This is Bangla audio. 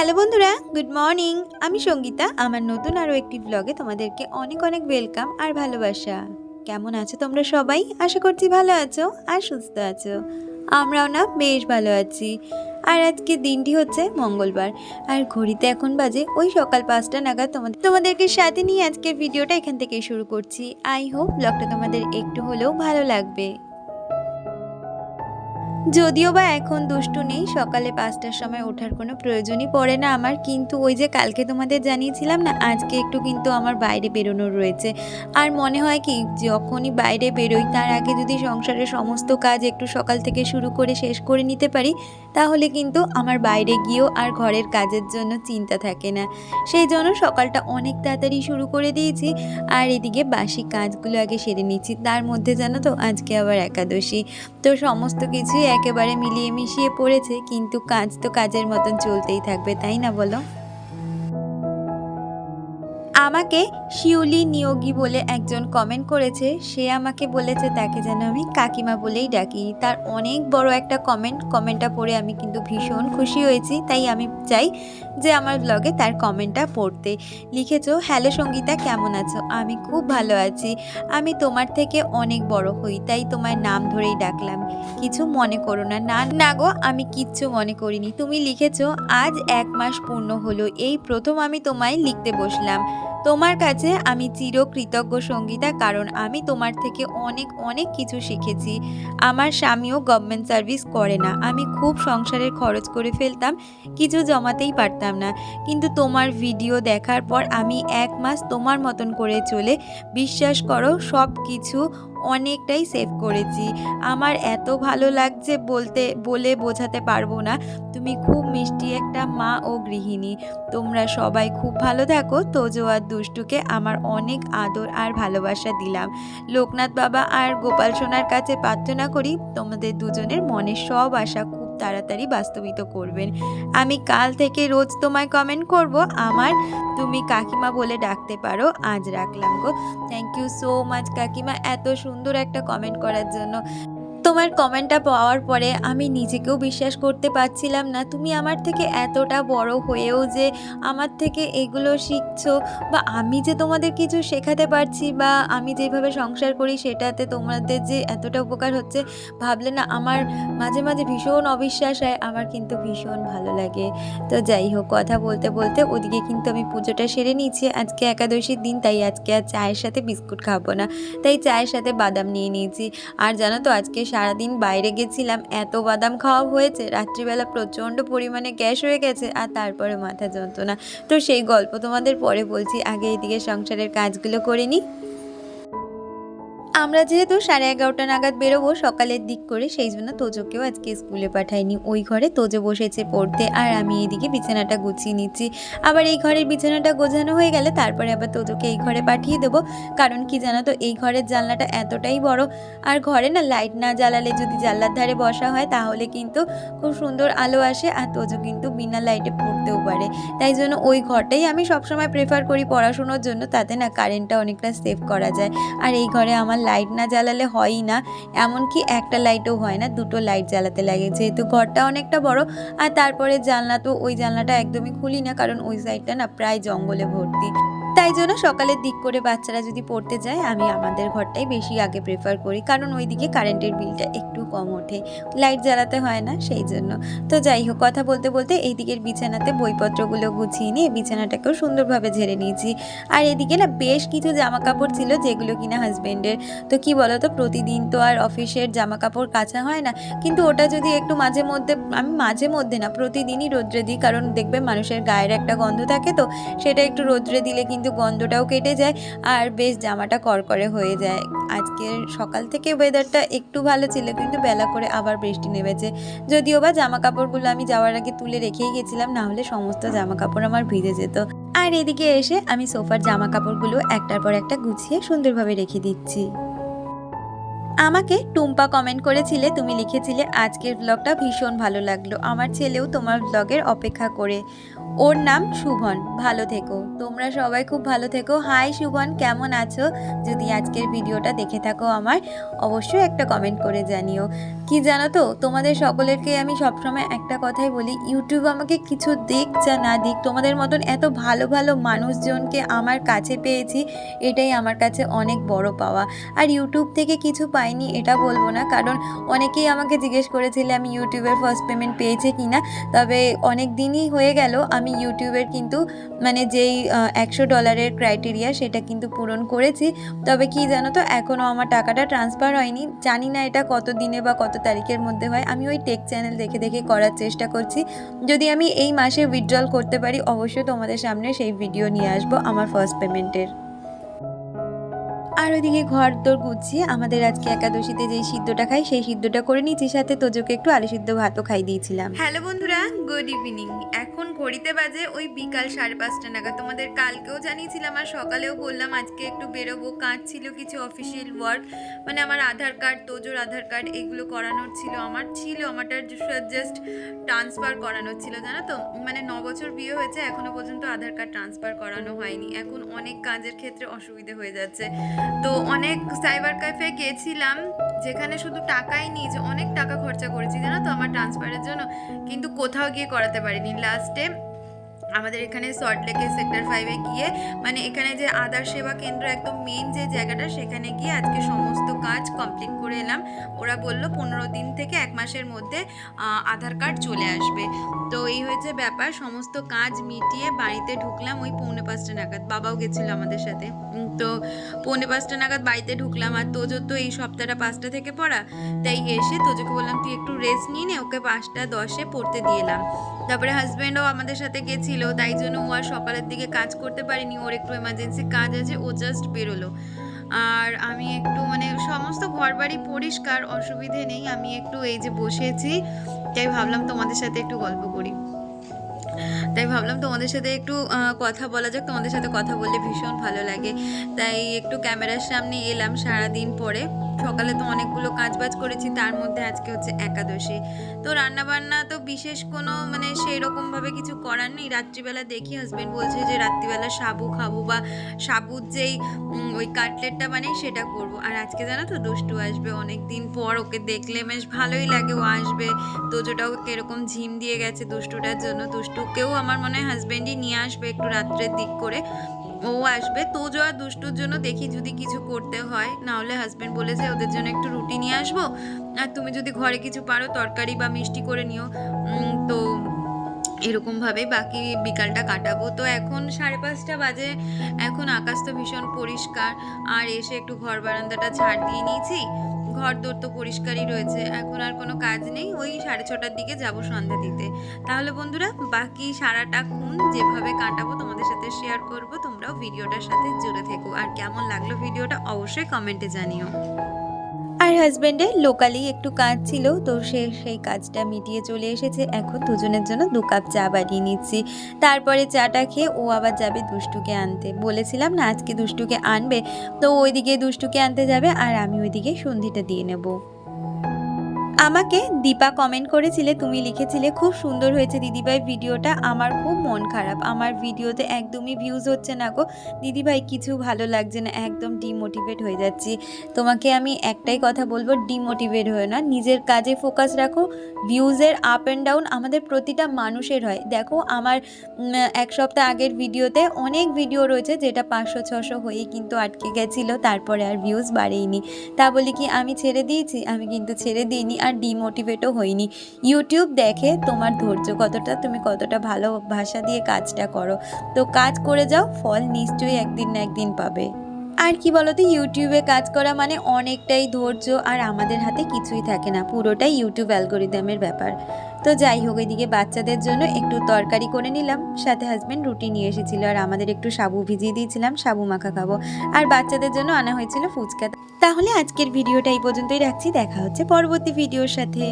হ্যালো বন্ধুরা, গুড মর্নিং। আমি সঙ্গীতা। আমার নতুন আরও একটি ব্লগে তোমাদেরকে অনেক অনেক ওয়েলকাম আর ভালোবাসা। কেমন আছো তোমরা সবাই? আশা করছি ভালো আছো আর সুস্থ আছো। আমরাও না বেশ ভালো আছি। আর আজকে দিনটি হচ্ছে মঙ্গলবার, আর ঘড়িতে এখন বাজে ওই সকাল 5টা নাগাদ। তোমাদেরকে সাথে নিয়ে আজকের ভিডিওটা এখান থেকে শুরু করছি। আই হোপ ব্লগটা তোমাদের একটু হলেও ভালো লাগবে। যদিও বা এখন দুষ্টু নেই, সকালে 5টার সময় ওঠার কোনো প্রয়োজনই পড়ে না আমার, কিন্তু ওই যে কালকে তোমাদের জানিয়েছিলাম না, আজকে একটু কিন্তু আমার বাইরে বেরোনোর রয়েছে। আর মনে হয় কি, যখনই বাইরে বেরোই তার আগে যদি সংসারের সমস্ত কাজ একটু সকাল থেকে শুরু করে শেষ করে নিতে পারি, তাহলে কিন্তু আমার বাইরে গিয়েও আর ঘরের কাজের জন্য চিন্তা থাকে না। সেই জন্য সকালটা অনেক তাড়াতাড়ি শুরু করে দিয়েছি। আর এদিকে বাসি কাজগুলো আগে সেরে নিচ্ছি। তার মধ্যে জানো তো আজকে আবার একাদশী, তো সমস্ত কিছুই একেবারে মিলিয়ে মিশিয়ে পড়েছে, কিন্তু কাজ তো কাজের মতন চলতেই থাকবে, তাই না বলো? আমাকে শিউলি নিয়োগী বলে একজন কমেন্ট করেছে। সে আমাকে বলেছে তাকে যেন আমি কাকিমা বলেই ডাকি। তার অনেক বড় একটা কমেন্টটা পড়ে আমি কিন্তু ভীষণ খুশি হয়েছি। তাই আমি চাই যে আমার ব্লগে তার কমেন্টটা পড়তে। লিখেছো, হ্যালো সঙ্গীতা, কেমন আছো? আমি খুব ভালো আছি। আমি তোমার থেকে অনেক বড় হই, তাই তোমার নাম ধরেই ডাকলাম। কিছু মনে করো না। না না গো, আমি কিচ্ছু মনে করিনি। তুমি লিখেছো, আজ 1 মাস পূর্ণ হলো, এই প্রথম আমি তোমায় লিখতে বসলাম। তোমার কাছে আমি চিরকৃতজ্ঞ সঙ্গীতা, কারণ আমি তোমার থেকে অনেক অনেক কিছু শিখেছি। আমার স্বামীও গভর্নমেন্ট সার্ভিস করে না। আমি খুব সংসারের খরচ করে ফেলতাম, কিছু জমাতেই পারতাম না। কিন্তু তোমার ভিডিও দেখার পর আমি 1 মাস তোমার মতন করে চলে, বিশ্বাস করো, সব কিছু অনেকটাই সেভ করেছি। আমার এত ভালো লাগছে বলে বোঝাতে পারবো না। তুমি খুব মিষ্টি একটা মা ও গৃহিণী। তোমরা সবাই খুব ভালো থাকো। তোজো আর দুষ্টুকে আমার অনেক আদর আর ভালোবাসা দিলাম। লোকনাথ বাবা আর গোপাল সোনার কাছে প্রার্থনা করি তোমাদের দুজনের মনের সব আশা খুব তাড়াতাড়ি বাস্তবিত করবেন। আমি কাল থেকে রোজ তোমায় কমেন্ট করব। আমার তুমি কাকিমা বলে ডাকতে পারো। আজ রাখলাম গো। থ্যাংক ইউ সো মাচ কাকিমা, এত সুন্দর একটা কমেন্ট করার জন্য। তোমার কমেন্টটা পাওয়ার পরে আমি নিজেকেও বিশ্বাস করতে পারছিলাম না, তুমি আমার থেকে এতটা বড় হয়েও যে আমার থেকে এগুলো শিখছো, বা আমি যে তোমাদের কিছু শেখাতে পারছি, বা আমি যেভাবে সংসার করি সেটাতে তোমাদের যে এতটা উপকার হচ্ছে, ভাবলে না আমার মাঝে মাঝে ভীষণ অবিশ্বাস হয়। আমার কিন্তু ভীষণ ভালো লাগে। তো যাই হোক, কথা বলতে বলতে ওদিকে কিন্তু আমি পুজোটা সেরে নিয়েছি। আজকে একাদশীর দিন, তাই আজকে আর চায়ের সাথে বিস্কুট খাবো না, তাই চায়ের সাথে বাদাম নিয়ে নিয়েছি। আর জানো তো, আজকে সারাদিন বাইরে গেছিলাম, এত বাদাম খাওয়া হয়েছে, রাত্রিবেলা প্রচণ্ড পরিমাণে গ্যাস হয়ে গেছে, আর তারপরে মাথা যন্ত্রণা। তো সেই গল্প তোমাদের পরে বলছি, আগে এদিকে সংসারের কাজগুলো করে নিই। আমরা যেহেতু 11:30 নাগাদ বেরোবো সকালের দিক করে, সেই জন্য তোজোকেও আজকে স্কুলে পাঠাইনি। ওই ঘরে তোজো বসেছে পড়তে, আর আমি এদিকে বিছানাটা গুছিয়ে নিচ্ছি। আবার এই ঘরের বিছানাটা গোছানো হয়ে গেলে তারপরে আবার তোজোকে এই ঘরে পাঠিয়ে দেবো। কারণ কি জানো তো, এই ঘরের জানলাটা এতটাই বড়, আর ঘরে না লাইট না জ্বালালে, যদি জানলার ধারে বসা হয় তাহলে কিন্তু খুব সুন্দর আলো আসে, আর তোজো কিন্তু বিনা লাইটে পড়তেও পারে। তাই জন্য ওই ঘরটাই আমি সবসময় প্রেফার করি পড়াশুনোর জন্য, তাতে না কারেন্টটা অনেকটা সেভ করা যায়। আর এই ঘরে আমার লাইট না জ্বালালে হয়ই না, এমনকি একটা লাইটও হয় না, 2টো লাইট জ্বালাতে লাগে, যেহেতু ঘরটা অনেকটা বড়। আর তারপরে জানলা, তো ওই জানলাটা একদমই খুলি না, কারণ ওই সাইডটা না প্রায় জঙ্গলে ভর্তি। তাই জন্য সকালের দিক করে বাচ্চারা যদি পড়তে যায়, আমি আমাদের ঘরটাই বেশি আগে প্রেফার করি, কারণ ওইদিকে কারেন্টের বিলটা একটু কম ওঠে, লাইট জ্বালাতে হয় না, সেই জন্য। তো যাই হোক, কথা বলতে বলতে এই দিকের বিছানাতে বইপত্রগুলো গুছিয়ে নিয়ে বিছানাটাকেও সুন্দরভাবে ঝেড়ে নিয়েছি। আর এদিকে না বেশ কিছু জামা কাপড় ছিল, যেগুলো কিনা হাজবেন্ডের। তো কি বলো তো, প্রতিদিন তো আর অফিসের জামা কাপড় কাচা হয় না, কিন্তু ওটা যদি একটু মাঝে মধ্যে, আমি মাঝে মধ্যে না প্রতিদিনই রোদ্রে দিই, কারণ দেখবে মানুষের গায়ের একটা গন্ধ থাকে, তো সেটা একটু রোদ্রে দিলে কিন্তু গন্ধটাও কেটে যায়, আর বেশ জামাটা করকরে হয়ে যায়। আজকের সকাল থেকে ওয়েদারটা একটু ভালো ছিল, কিন্তু বেলা করে আবার বৃষ্টি নেমেছে। যদিও বা জামা কাপড়গুলো আমি যাওয়ার আগে তুলে রেখেই গেছিলাম, না হলে সমস্ত জামা কাপড় আমার ভিজে যেত। আর এদিকে এসে আমি সোফার জামা কাপড়গুলো একটার পর একটা গুছিয়ে সুন্দরভাবে রেখে দিচ্ছি। আমাকে টুম্পা কমেন্ট করেছিলে, তুমি লিখেছিলে, আজকের ব্লগটা ভীষণ ভালো লাগলো, আমার ছেলেও তোমার ব্লগের অপেক্ষা করে। ওর নাম শুভন। ভালো থেকো, তোমরা সবাই খুব ভালো থেকো। হাই শুভন, কেমন আছো? যদি আজকের ভিডিওটা দেখে থাকো আমার, অবশ্যই একটা কমেন্ট করে জানিও। কি জানো তো, তোমাদের সকলেরকে আমি সবসময় একটা কথাই বলি, ইউটিউব আমাকে কিছু দিক যা না দিক, তোমাদের মতন এত ভালো ভালো মানুষজনকে আমার কাছে পেয়েছি, এটাই আমার কাছে অনেক বড় পাওয়া। আর ইউটিউব থেকে কিছু পাইনি এটা বলবো না, কারণ অনেকেই আমাকে জিজ্ঞেস করেছিলে আমি ইউটিউবের ফার্স্ট পেমেন্ট পেয়েছি কিনা। তবে অনেক দিনই হয়ে গেল আমি ইউটিউবের কিন্তু মানে যেই $100 ক্রাইটেরিয়া সেটা কিন্তু পূরণ করেছি। তবে কি জানো তো, এখনও আমার টাকাটা ট্রান্সফার হয়নি। জানি না এটা কত দিনে বা কত তারিখের মধ্যে হয়। আমি ওই টেক চ্যানেল দেখে দেখে করার চেষ্টা করছি। যদি আমি এই মাসে উইথড্রল করতে পারি, অবশ্যই তোমাদের সামনে সেই ভিডিও নিয়ে আসবো আমার ফার্স্ট পেমেন্টের। আর ওইদিকে ঘর দোর গুছিয়ে আমাদের আজকে একাদশীতে যেই সিদ্ধটা খাই সেই সিদ্ধটা করে নিয়েছি, সাথে তোজোকে একটু আলু সিদ্ধ ভাতও খাই দিয়েছিলাম। হ্যালো বন্ধুরা, গুড ইভিনিং। এখন ঘড়িতে বাজে ওই বিকাল 5:30 নাগাদ। তোমাদের কালকেও জানিয়েছিলাম আর সকালেও বললাম আজকে একটু বেরোবো, কাজ ছিল কিছু অফিসিয়াল ওয়ার্ক, মানে আমার আধার কার্ড, তোজোর আধার কার্ড এগুলো করানোর ছিল। আমারটা জাস্ট ট্রান্সফার করানোর ছিল, জানো তো। মানে 9 বছর বিয়ে হয়েছে, এখনো পর্যন্ত আধার কার্ড ট্রান্সফার করানো হয়নি। এখন অনেক কাজের ক্ষেত্রে অসুবিধে হয়ে যাচ্ছে। তো অনেক সাইবার ক্যাফে গেছিলাম, যেখানে শুধু টাকাই নিয়েছে, অনেক টাকা খরচা করেছি জানো তো আমার ট্রান্সফারের জন্য, কিন্তু কোথাও গিয়ে করাতে পারিনি। লাস্টে আমাদের এখানে সল্টলেকের সেক্টর 5-এ গিয়ে, মানে এখানে যে আধার সেবা কেন্দ্র একদম মেন যে জায়গাটা, সেখানে গিয়ে আজকে সমস্ত কাজ কমপ্লিট করে এলাম। ওরা বললো 15 দিন থেকে 1 মাসের মধ্যে আধার কার্ড চলে আসবে। তো এই হয়েছে ব্যাপার। সমস্ত কাজ মিটিয়ে বাড়িতে ঢুকলাম ওই 4:45 নাগাদ। বাবাও গেছিলো আমাদের সাথে। তো 4:45 নাগাদ বাড়িতে ঢুকলাম। আর তোজোর তো এই সপ্তাহটা 5টা থেকে পড়া, তাই এসে তোজোকে বললাম তুই একটু রেস্ট নিয়ে নে, ওকে 5:10-এ পড়তে দিয়ে এলাম। তারপরে হাজব্যান্ডও আমাদের সাথে গেছিল, তাই জন্য ও আর সকালের দিকে কাজ করতে পারিনি। ওর একটু এমার্জেন্সি কাজ আছে, ও জাস্ট বেরোলো। আর আমি একটু মানে সমস্ত ঘর বাড়ি পরিষ্কার, অসুবিধে নেই। আমি একটু এই যে বসেছি, তাই ভাবলাম তোমাদের সাথে একটু গল্প করি, তাই ভাবলাম তোমাদের সাথে একটু কথা বলা যাক। তোমাদের সাথে কথা বললে ভীষণ ভালো লাগে, তাই একটু ক্যামেরার সামনে এলাম সারাদিন পরে। সকালে তো অনেকগুলো কাজবাজ করেছি, তার মধ্যে আজকে হচ্ছে একাদশী। তো রান্নাবান্না তো বিশেষ কোনো মানে সেই রকমভাবে কিছু করার নেই। রাত্রিবেলা দেখি হাজব্যান্ড বলছে যে রাত্রিবেলা সাবু খাবো, বা সাবুর যেই ওই কাটলেটটা বানাই সেটা করবো। আর আজকে জানো তো দুষ্টু আসবে, অনেক দিন পর ওকে দেখলে বেশ ভালোই লাগে, ও আসবে। তোজোটাও কিরকম ঝিম দিয়ে গেছে দুষ্টুটার জন্য। দুষ্টুকেও আমার মনে হয় হাজব্যান্ডই নিয়ে আসবে একটু রাত্রের দিক করে, ও আসবে। তোজো আর দুষ্টুর জন্য দেখি যদি কিছু করতে হয়, না হলে হাজব্যান্ড বলেছে ওদের জন্য একটু রুটি নিয়ে আসবো, আর তুমি যদি ঘরে কিছু পারো তরকারি বা মিষ্টি করে নিও। তো এরকমভাবে বাকি বিকালটা কাটাবো। তো এখন 5:30 বাজে, এখন আকাশ তো ভীষণ পরিষ্কার। আর এসে একটু ঘর বারান্দাটা ঝাড় দিয়ে নিয়েছি, ঘর দোর তো পরিষ্কারই রয়েছে। এখন আর কোনো কাজ নেই, ওই 6:30টার দিকে যাব সন্ধ্যা দিতে। তাহলে বন্ধুরা বাকি সারাটা ক্ষণ যেভাবে কাটাবো তোমাদের সাথে শেয়ার করব। তোমরাও ভিডিওটার সাথে জুড়ে থেকো। আর কেমন লাগলো ভিডিওটা অবশ্যই কমেন্টে জানিও। আর হাজব্যান্ডের লোকালি একটু কাজ ছিল, তো সেই কাজটা মিটিয়ে চলে এসেছে। এখন দুজনের জন্য 2 কাপ চা বানিয়ে নিচ্ছি। তারপরে চাটা খেয়ে ও আবার যাবে দুষ্টুকে আনতে। বলেছিলাম না আজকে দুষ্টুকে আনবে, তো ওইদিকে দুষ্টুকে আনতে যাবে আর আমি ওইদিকে সন্ধিটা দিয়ে নেব। আমাকে দীপা কমেন্ট করেছিলে, তুমি লিখেছিলে খুব সুন্দর হয়েছে দিদিভাই ভিডিওটা। আমার খুব মন খারাপ, আমার ভিডিওতে একদমই ভিউজ হচ্ছে না গো দিদিভাই, কিছু ভালো লাগছে না, একদম ডিমোটিভেট হয়ে যাচ্ছি। তোমাকে আমি একটাই কথা বলবো, ডিমোটিভেট হয়ে না, নিজের কাজে ফোকাস রাখো। ভিউজের আপ অ্যান্ড ডাউন আমাদের প্রতিটা মানুষের হয়। দেখো আমার 1 সপ্তাহ আগের ভিডিওতে অনেক ভিডিও রয়েছে যেটা 500-600 হয়েই কিন্তু আটকে গেছিলো, তারপরে আর ভিউজ বাড়েইনি। তা বলি কি আমি ছেড়ে দিয়েছি? আমি কিন্তু ছেড়ে দিইনি, আর ডিমোটিভেটও হইনি। ইউটিউব দেখে তোমার ধৈর্য কতটা, তুমি কতটা ভালোবাসা দিয়ে কাজটা করো। তো কাজ করে যাও, ফল নিশ্চয়ই একদিন না একদিন পাবে। আর কি বলতো, ইউটিউবে কাজ করা মানে অনেকটাই ধৈর্য, আর আমাদের হাতে কিছুই থাকে না, পুরোটাই ইউটিউব অ্যালগোরিদমের ব্যাপার। তো যাই হোক, এদিকে বাচ্চাদের জন্য একটু তরকারি করে নিলাম, সাথে হাজব্যান্ড রুটি নিয়ে এসেছিল, আর আমাদের একটু সাবু ভিজিয়ে দিয়েছিলাম, সাবু মাখা খাবো। আর বাচ্চাদের জন্য আনা হয়েছিল ফুচকা। তাহলে আজকের ভিডিওটা এই পর্যন্তই রাখছি, দেখা হচ্ছে পরবর্তী ভিডিওর সাথে।